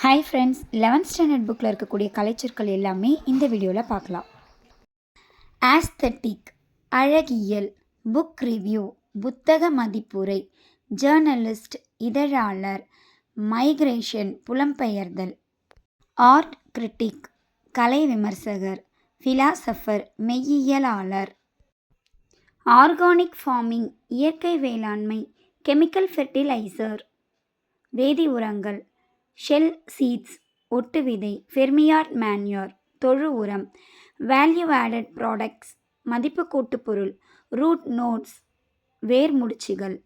Hi friends, 11th standard புக்கில் இருக்கக்கூடிய கலைச்சொற்கள் எல்லாமே இந்த வீடியோவில் பார்க்கலாம். ஆஸ்தட்டிக் அழகியல், புக் ரிவ்யூ புத்தக மதிப்புரை, ஜேர்னலிஸ்ட் இதழாளர், மைக்ரேஷன் புலம்பெயர்தல், ஆர்ட் கிரிட்டிக் கலை விமர்சகர், ஃபிலாசபர் மெய்யியலாளர், ஆர்கானிக் ஃபார்மிங் இயற்கை வேளாண்மை, கெமிக்கல் ஃபெர்டிலைசர் வேதி உரங்கள், ஷெல் சீட்ஸ் ஒட்டு விதை, ஃபெர்மியார்ட் மேன்யூர் தொழு உரம், வேல்யூ ஆடட் ப்ராடக்ட்ஸ் மதிப்பு கூட்டு பொருள், ரூட் நோட்ஸ் வேர் முடிச்சுகள்,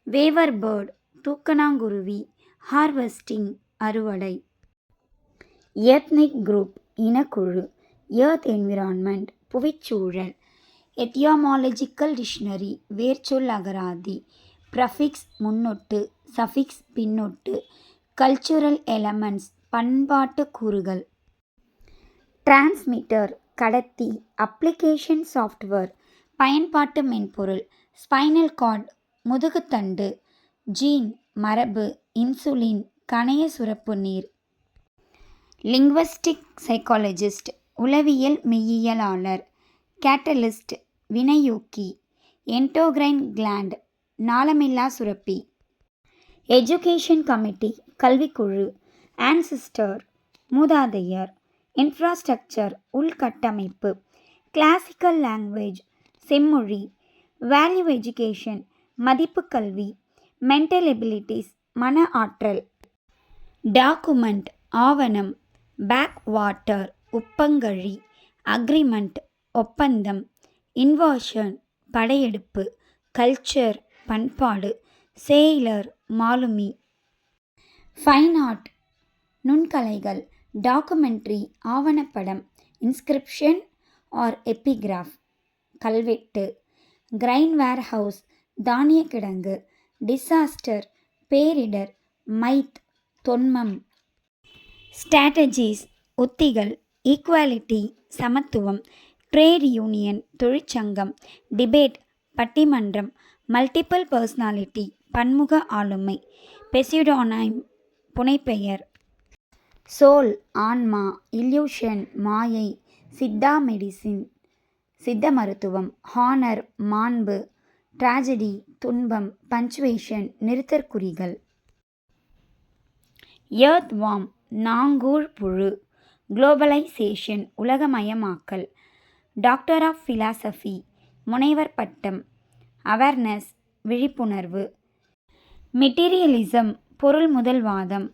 வேவர் பேர்ட் தூக்கணாங்குருவி, ஹார்வெஸ்டிங் அறுவடை, எத்னிக் குரூப் இனக்குழு, எர்த் என்விரான்மெண்ட் புவிச்சூழல், எட்டியாமாலஜிக்கல் டிக்ஷனரி வேர்ச்சொல் அகராதி, ப்ரஃபிக்ஸ் முன்னொட்டு, சஃபிக்ஸ் பின்னொட்டு, கல்ச்சுரல் எலமெண்ட்ஸ் பண்பாட்டு கூறுகள், டிரான்ஸ்மிட்டர் கடத்தி, அப்ளிகேஷன் சாஃப்ட்வேர் பயன்பாட்டு மென்பொருள், ஸ்பைனல் கார்ட் முதுகுத்தண்டு, ஜீன் மரபு, இன்சுலின் கணைய சுரப்பு நீர், லிங்குவஸ்டிக் சைக்காலஜிஸ்ட் உளவியல் மெய்யியலாளர், கேட்டலிஸ்ட் வினையூக்கி, என்டோக்ரைன் கிளாண்ட் நாளமில்லா சுரப்பி, எஜுகேஷன் கமிட்டி கல்விக்குழு, ஆன்சிஸ்டர் மூதாதையர், இன்ஃப்ராஸ்ட்ரக்சர் உள்கட்டமைப்பு, கிளாசிக்கல் லாங்குவேஜ் செம்மொழி, வேல்யூ எஜுகேஷன் மதிப்பு கல்வி, மென்டல் எபிலிட்டிஸ் மன ஆற்றல், டாக்குமெண்ட் ஆவணம், பேக் வாட்டர் உப்பங்கழி, அக்ரிமெண்ட் ஒப்பந்தம், இன்வாஷன் படையெடுப்பு, கல்ச்சர் பண்பாடு, சேய்லர் மாலுமி, ஃபைன் ஆர்ட் நுண்கலைகள், டாக்குமெண்ட்ரி ஆவணப்படம், இன்ஸ்கிரிப்ஷன் ஆர் எபிகிராஃப் கல்வெட்டு, கிரைன் வேர்ஹவுஸ் தானிய கிடங்கு, டிசாஸ்டர் பேரிடர், மைத் தொன்மம், ஸ்ட்ராட்டஜிஸ் உத்திகள், ஈக்குவாலிட்டி சமத்துவம், ட்ரேட் யூனியன் தொழிற்சங்கம், டிபேட் பட்டிமன்றம், மல்டிபிள் பர்சனாலிட்டி பன்முக ஆளுமை, பெசிடோனைம் புனைப்பெயர், சோல் ஆன்மா, இல்யூஷன் மாயை, சித்தா மெடிசின் சித்த மருத்துவம், ஹானர் மாண்பு, ட்ராஜடி துன்பம், பஞ்சுவேஷன் நிறுத்தற்குறிகள், எர்த் வார்ம் நாங்கூழ் புழு, குளோபலைசேஷன் உலகமயமாக்கல், டாக்டர் ஆஃப் ஃபிலாசபி முனைவர் பட்டம், அவேர்னஸ் விழிப்புணர்வு, மெட்டீரியலிசம் பொருள் முதல்வாதம்,